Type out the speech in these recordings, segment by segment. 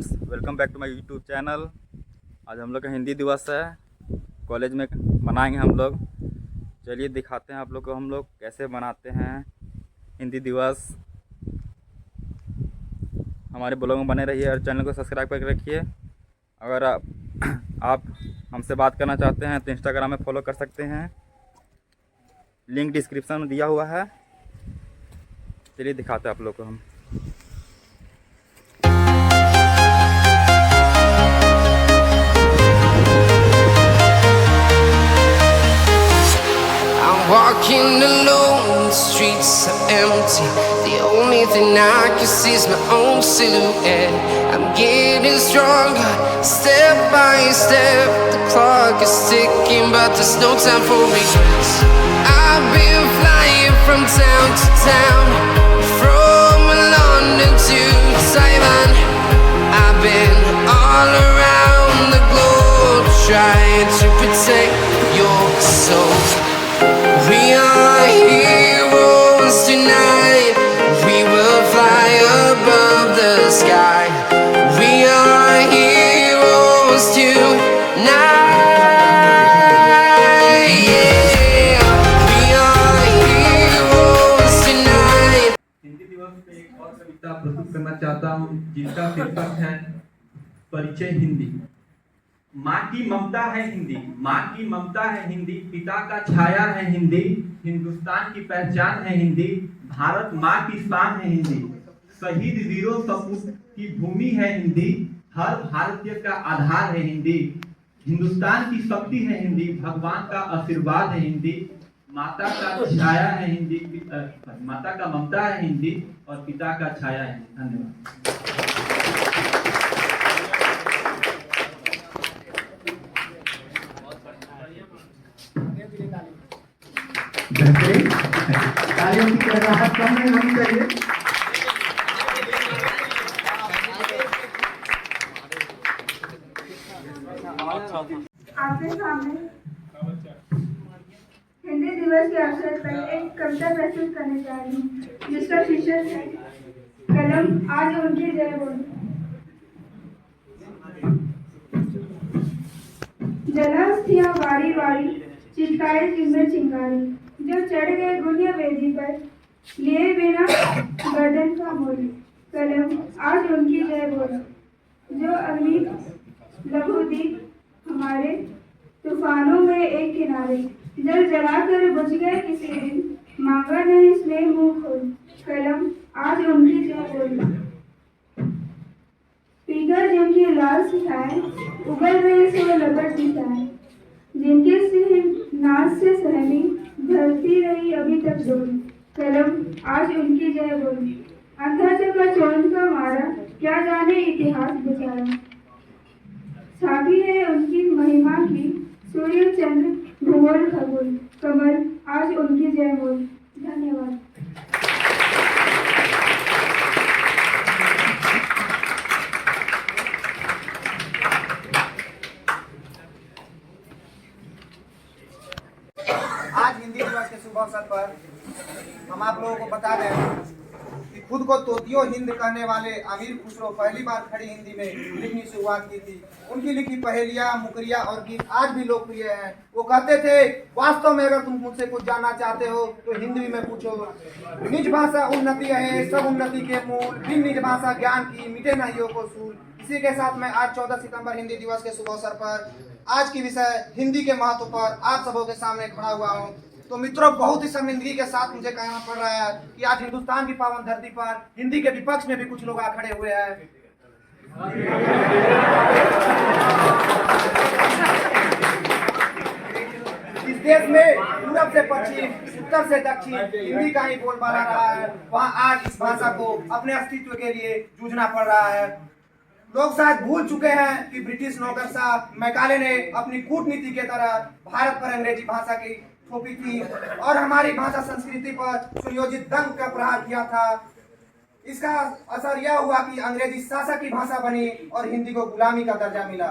Friends, welcome back to my YouTube channel. आज हम लोग का हिंदी दिवस है, कॉलेज में मनाएंगे हम लोग। चलिए दिखाते हैं आप लोग को हम लोग कैसे मनाते हैं हिंदी दिवस। हमारे ब्लॉग में बने रहिए और चैनल को सब्सक्राइब करके रखिए। अगर आप हमसे बात करना चाहते हैं तो इंस्टाग्राम में फॉलो कर सकते हैं, लिंक डिस्क्रिप्शन में दिया हुआ है। चलिए दिखाते हैं आप लोग को हम। Walking alone, the streets are empty. The only thing I can see is my own silhouette. I'm getting stronger, step by step. The clock is ticking, but there's no time for regrets. I've been flying from town to town, from London to Taiwan. I've been all around the globe, trying to protect your soul. We are heroes tonight. We will fly above the sky. We are heroes tonight. Yeah, we are heroes tonight. Hindi दिवस पे एक और कविता प्रस्तुत करना चाहता हूँ, जिसका शीर्षक है परिचय हिंदी। माँ की ममता है हिंदी, माँ की ममता है हिंदी, पिता का छाया है हिंदी, हिंदुस्तान की पहचान है हिंदी, भारत माँ की शान है हिंदी, शहीद वीरों सपूत की भूमि है हिंदी, हर भारतीय का आधार है हिंदी, हिंदुस्तान की शक्ति है हिंदी, भगवान का आशीर्वाद है हिंदी, माता का छाया है हिंदी, माता का ममता है हिंदी और पिता का छाया है हिंदी। धन्यवाद। बेहतरीन, तालियों की राहत कम नहीं होनी चाहिए। आपके सामने हिंदी दिवस के अवसर पर एक कविता प्रस्तुत करने जा रही हूँ, जिसका शीर्षक है कलम आज उनकी जय बोली। जलास्थिया वारी वारी चिटकाए जिनमें चिंगारी, जो चढ़ गए गुनिया वेदी पर लिए बिना गर्दन का मोल। कलम आज उनकी जय बोली। जो अग्नि लघुदीप हमारे तूफानों में एक किनारे, जल जलाकर बुझ गए किसी दिन, मांगा नहीं स्नेह मुंह खोल। कलम आज उनकी जय बोली। पीकर जिनकी लाल सिखाए, उगल रहे सो लपट दिखाए, जिनके सिर नाच से सहमी धरती रही अभी तक डोली। कलम आज उनकी जय बोली। अंधा चका चौंध का मारा, क्या जाने इतिहास बेचारा, छाती है उनकी महिमा की सूर्य चंद्र भूगोल खगोल। कमल आज उनकी जय बोली। धन्यवाद। आज हिंदी दिवस के शुभ अवसर पर हम आप लोगों को बता दें कि खुद को तोतियो हिंद कहने वाले अमीर खुसरो पहली बार खड़ी हिंदी में लिखनी शुरुआत की थी। उनकी लिखी पहेलियां, मुकरिया और गीत आज भी लोकप्रिय हैं। वो कहते थे, वास्तव में अगर तुम मुझसे कुछ जानना चाहते हो तो हिंदी में पूछो। निज भाषा उन्नति है सब उन्नति के मूल, बिन निज भाषा ज्ञान की मिटे नहीं हो को सूल। इसी के साथ मैं आज 14 सितंबर हिंदी दिवस के शुभ अवसर पर आज की विषय हिंदी के महत्व पर आप सबों के सामने खड़ा हुआ हूँ। तो मित्रों, बहुत ही शर्मिंदगी के साथ मुझे कहना पड़ रहा है कि आज हिंदुस्तान की पावन धरती पर हिंदी के विपक्ष में भी कुछ लोग आ खड़े हुए हैं। इस देश में पूरब से पश्चिम, उत्तर से दक्षिण हिंदी का ही बोलबाला रहा है। वहाँ आज इस भाषा को अपने अस्तित्व के लिए जूझना पड़ रहा है। लोग शायद भूल चुके हैं कि ब्रिटिश नौकरशाह मैकाले ने अपनी कूटनीति के तरह भारत पर अंग्रेजी भाषा की थोपी थी और हमारी भाषा संस्कृति पर सुनियोजित दंग का प्रहार किया था। इसका असर यह हुआ कि अंग्रेजी शासक की भाषा बनी और हिंदी को गुलामी का दर्जा मिला।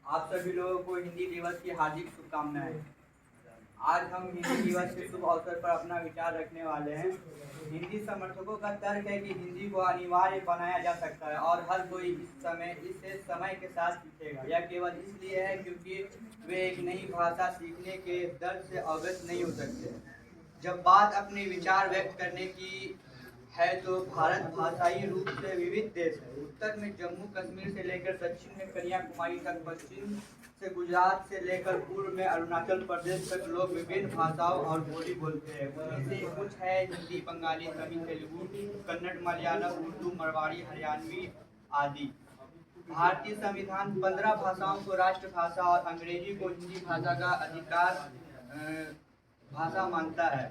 आप सभी लोगों को हिंदी दिवस की हार्दिक शुभकामनाएं। आज हम हिंदी दिवस के शुभ अवसर पर अपना विचार रखने वाले हैं। हिंदी समर्थकों का तर्क है कि हिंदी को अनिवार्य बनाया जा सकता है और हर कोई इससे समय के साथ सीखेगा। यह केवल इसलिए है क्योंकि वे एक नई भाषा सीखने के दर्द से अवगत नहीं हो सकते। जब बात अपने विचार व्यक्त करने की है तो भारत भाषाई रूप से विविध देश है। उत्तर में जम्मू कश्मीर से लेकर दक्षिण में कन्याकुमारी तक, पश्चिम से गुजरात से लेकर पूर्व में अरुणाचल प्रदेश तक लोग विभिन्न भाषाओं और बोली बोलते हैं। उनमें से कुछ है हिंदी, बंगाली, तमिल, तेलुगु, कन्नड़, मलयालम, उर्दू, मरवाड़ी, हरियाणवी आदि। भारतीय संविधान 15 भाषाओं को राष्ट्रभाषा और अंग्रेजी को हिंदी भाषा का अधिकार भाषा मानता है।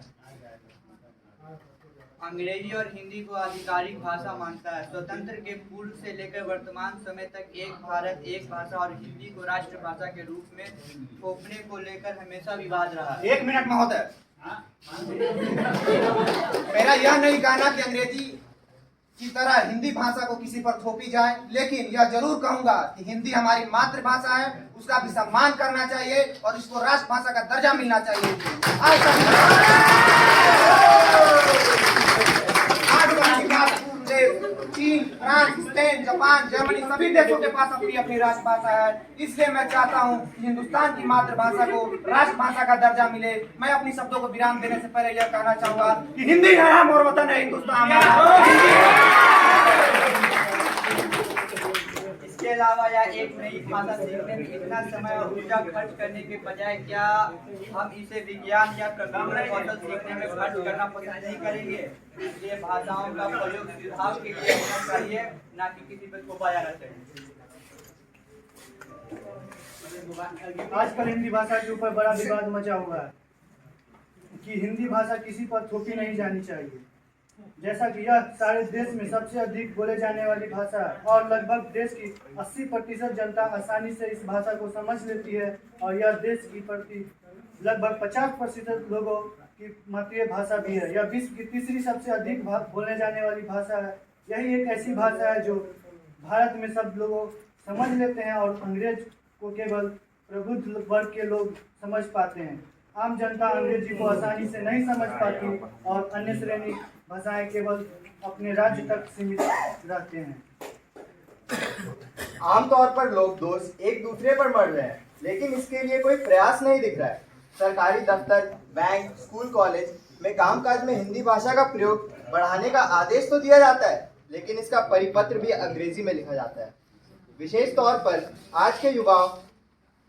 अंग्रेजी और हिंदी को आधिकारिक भाषा मानता है। स्वतंत्र के पूर्व से लेकर वर्तमान समय तक एक भारत एक भाषा और हिंदी को राष्ट्रभाषा के रूप में थोपने को लेकर हमेशा विवाद रहा है। 1 मिनट महोदय, मेरा यह नहीं कहना कि अंग्रेजी की तरह हिंदी भाषा को किसी पर थोपी जाए, लेकिन यह जरूर कहूंगा कि हिंदी हमारी मातृभाषा है, उसका भी सम्मान करना चाहिए और इसको राष्ट्रभाषा का दर्जा मिलना चाहिए। चीन, फ्रांस, स्पेन, जापान, जर्मनी सभी देशों के पास अपनी अपनी राष्ट्रभाषा है। इसलिए मैं चाहता हूं कि हिंदुस्तान की मातृभाषा को राष्ट्रभाषा का दर्जा मिले। मैं अपनी शब्दों को विराम देने से पहले यह कहना चाहूंगा कि हिंदी है हम और वतन है हिंदुस्तान। इसके अलावा यह एक नई भाषा सीखने में इतना समय और ऊर्जा खर्च करने के बजाय क्या हम इसे विज्ञान या कंप्यूटर कौशल सीखने में खर्च करना पसंद नहीं करेंगे? इसलिए भाषाओं का प्रयोग सुधार के लिए होना चाहिए, ना कि किसी पर थोपा जाना चाहिए। आजकल हिंदी भाषा के ऊपर बड़ा विवाद मचा हुआ है कि हिंदी भाषा किसी पर थोपी नहीं जानी चाहिए। जैसा कि यह सारे देश में सबसे अधिक बोले जाने वाली भाषा है और लगभग देश की 80% जनता आसानी से इस भाषा को समझ लेती है और यह देश की प्रति लगभग 50% लोगों की मातृभाषा भी है। यह विश्व की तीसरी सबसे अधिक बोलने जाने वाली भाषा है। यही एक ऐसी भाषा है जो भारत में सब लोग समझ लेते हैं और अंग्रेज को केवल प्रबुद्ध वर्ग के लोग समझ पाते हैं। आम जनता अंग्रेजी को आसानी से नहीं समझ पाती और अन्य श्रेणी भाषाएं केवल अपने राज्य तक सीमित रहते हैं। आमतौर पर लोग दोष एक दूसरे पर मर रहे हैं, लेकिन इसके लिए कोई प्रयास नहीं दिख रहा है। सरकारी दफ्तर, बैंक, स्कूल, कॉलेज में कामकाज में हिंदी भाषा का प्रयोग बढ़ाने का आदेश तो दिया जाता है, लेकिन इसका परिपत्र भी अंग्रेजी में लिखा जाता है। विशेष तौर पर आज के युवाओं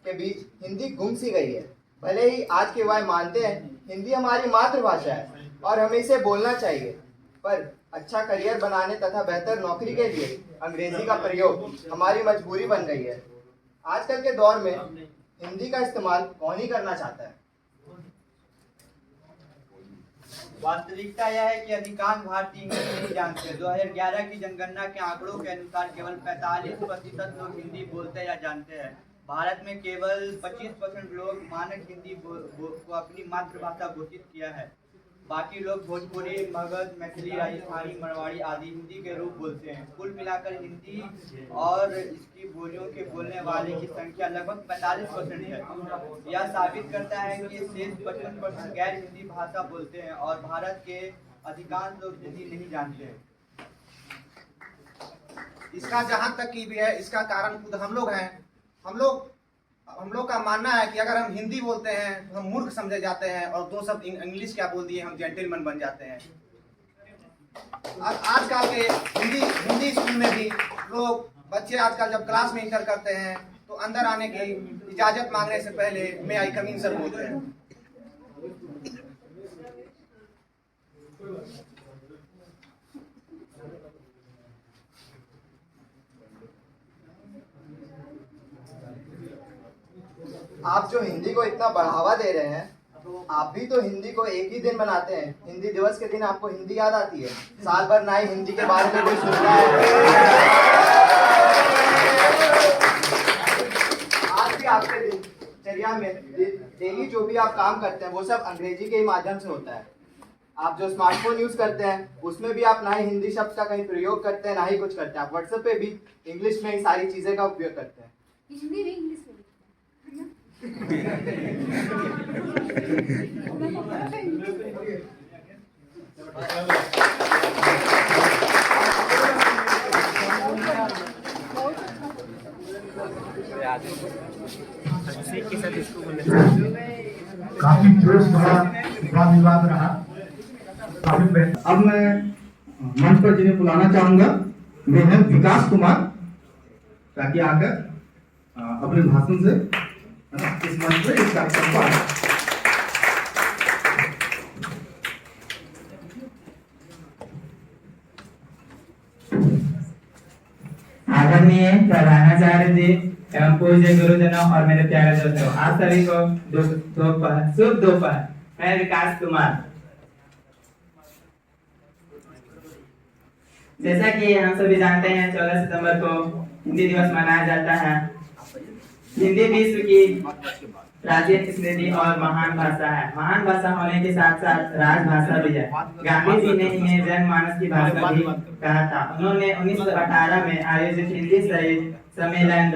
के बीच हिंदी गुम सी गई है। भले ही आज के युवा मानते हैं हिंदी हमारी मातृभाषा है और हमें इसे बोलना चाहिए, पर अच्छा करियर बनाने तथा बेहतर नौकरी के लिए अंग्रेजी का प्रयोग हमारी मजबूरी बन गई है। आजकल के दौर में हिंदी का इस्तेमाल कौन ही करना चाहता है। वास्तविकता यह है कि अधिकांश भारतीय हिंदी नहीं जानते हैं। 2011 की जनगणना के आंकड़ों के अनुसार केवल 45% लोग हिंदी बोलते या जानते हैं। भारत में केवल 25% लोग मानक हिंदी को अपनी मातृभाषा घोषित किया है। बाकी लोग भोजपुरी, मगध, मैथिली, राजस्थानी, मरवाड़ी आदि हिंदी के रूप बोलते हैं। कुल मिलाकर हिंदी और इसकी बोलियों के बोलने वाले की संख्या लगभग 45% है। यह साबित करता है कि शेष 55% गैर हिंदी भाषा बोलते हैं और भारत के अधिकांश लोग हिंदी नहीं जानते हैं। इसका जहाँ तक की भी है, इसका कारण खुद हम लोग हैं। हम लोग का मानना है कि अगर हम हिंदी बोलते हैं तो हम मूर्ख समझे जाते हैं और दो शब्द इंग्लिश क्या बोल दिए हम जेंटलमैन बन जाते हैं। आजकल के हिंदी स्कूल में भी लोग बच्चे आजकल जब क्लास में इंटर करते हैं तो अंदर आने की इजाजत मांगने से पहले मे आई कम इन सर बोलते हैं। आप जो हिंदी को इतना बढ़ावा दे रहे हैं, आप भी तो हिंदी को एक ही दिन बनाते हैं। हिंदी दिवस के दिन आपको हिंदी याद आती है, साल भर ना ही हिंदी के बारे में कोई सुनता है। आज भी आपके दिनचर्या में डेली जो भी आप काम करते हैं वो सब अंग्रेजी के ही माध्यम से होता है। आप जो स्मार्टफोन यूज करते हैं उसमें भी आप ना ही हिंदी शब्द का कहीं प्रयोग करते हैं ना ही कुछ करते हैं। आप व्हाट्सएप पे भी इंग्लिश में ही सारी चीजें का उपयोग करते हैं। हिंदी भी इंग्लिश में काफी जोश भरा वाद विवाद रहा। अब मैं मंच पर जिन्हें बुलाना चाहूंगा वे हैं विकास कुमार, ताकि आकर अपने भाषण से इस मंच पर इस कार्यक्रम को आए। आदरणीय प्रधानाचार्य जी एवं पूज्य गुरुजनों और मेरे प्यारे दोस्तों, आप सभी को शुभ दोपहर। मैं विकास कुमार। जैसा कि हम सभी जानते हैं 14 सितंबर को हिंदी दिवस मनाया जाता है। हिंदी विश्व की प्राचीन स्मृति और महान भाषा है। महान भाषा होने के साथ साथ राजभाषा भी है। गांधी जी ने इन्हें जनमानस की भाषा भी कहा था। उन्होंने 1918 में आयोजित हिंदी सम्मेलन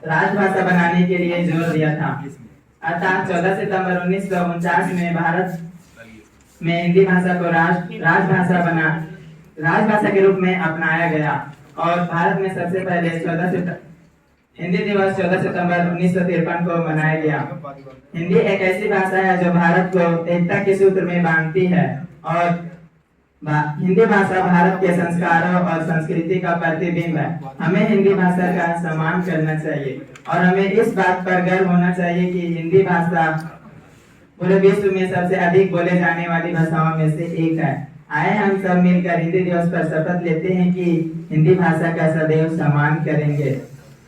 राजभाषा बनाने के लिए जोर दिया था। अतः 14 सितंबर 1949 में भारत में हिंदी भाषा को राजभाषा के रूप में अपनाया गया और भारत में सबसे पहले हिंदी दिवस 14 सितंबर 1953 को मनाया गया। हिंदी एक ऐसी भाषा है जो भारत को एकता के सूत्र में बांधती है और हिंदी भाषा भारत के संस्कारों और संस्कृति का प्रतिबिंब है। हमें हिंदी भाषा का सम्मान करना चाहिए और हमें इस बात पर गर्व होना चाहिए कि हिंदी भाषा पूरे विश्व में सबसे अधिक बोले जाने वाली भाषाओं में से एक है। आए हम सब मिलकर हिंदी दिवस पर शपथ लेते हैं कि हिंदी भाषा का सदैव सम्मान करेंगे।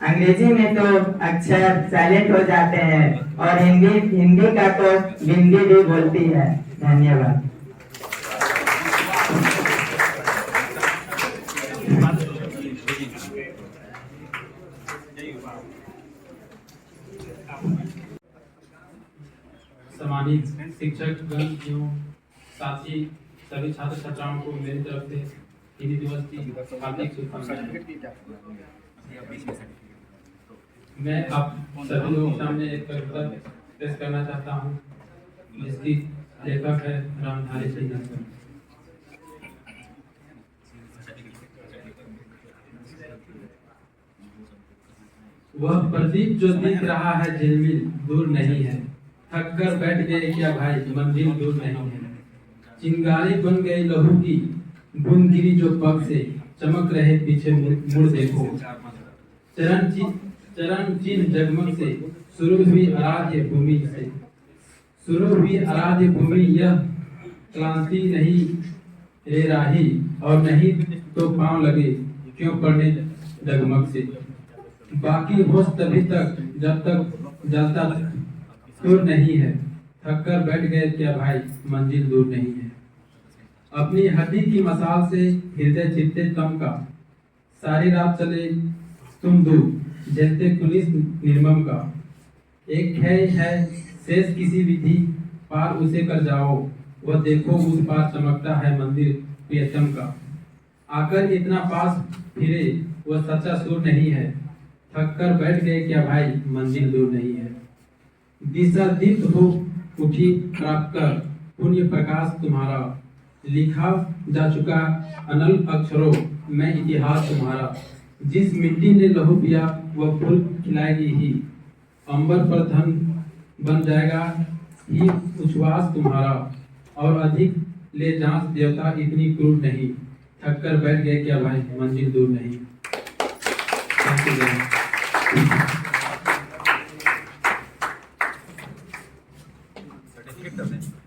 अंग्रेजी में तो अक्षर साइलेंट हो जाते हैं और हिंदी का तो बिंदी भी बोलती है। धन्यवाद। सम्मानित शिक्षक गण एवं साथी सभी छात्र छात्राओं को मेरी तरफ से हिंदी दिवस की हार्दिक शुभकामनाएं। मैं आप सभी लोगों के सामने एक कविता पेश करना चाहता हूँ, जिसकी लेखक है रामधारी सिंह। वह प्रदीप जो दिख रहा है झिलमिल दूर नहीं है, थक कर बैठ गए क्या भाई मंजिल दूर नहीं है। चिंगारी बन गई लहू की बूंद गिरी जो पग से, चमक रहे पीछे मुड़ देखो। चरण चिन्ह जगमग से शुरू हुई आराध्य भूमि से, शुरू हुई आराध्य भूमि। यह क्रांति नहीं रे राही और नहीं तो पांव लगे क्यों पड़ने डगमग से। बाकी होश तभी तक जब तक जलता दूर नहीं है, थक कर बैठ गए क्या भाई मंजिल दूर नहीं है। अपनी हड्डी की मसाल से हृदय चित्ते तम का, सारी रात चले तुम दूर झेलते पुलिस निर्मम का। एक है शेष किसी विधि पार उसे कर जाओ, वह देखो उस पार चमकता है मंदिर प्रियतम का। आकर इतना पास फिरे वह सच्चा सुर नहीं है, थक कर बैठ गए क्या भाई मंजिल दूर नहीं है। दिशा दीप्त हो उठी प्राप्त कर पुण्य प्रकाश तुम्हारा, लिखा जा चुका अनल अक्षरों में इतिहास तुम्हारा। जिस मिट्टी ने लहू पिया वह फूल खिलाएगी ही, अंबर पर धन बन जाएगा ही उच्छ्वास तुम्हारा। और अधिक ले जांच देवता इतनी क्रूर नहीं, थक कर बैठ गए क्या भाई मंजिल दूर नहीं। सर्टिफिकेट कर दें।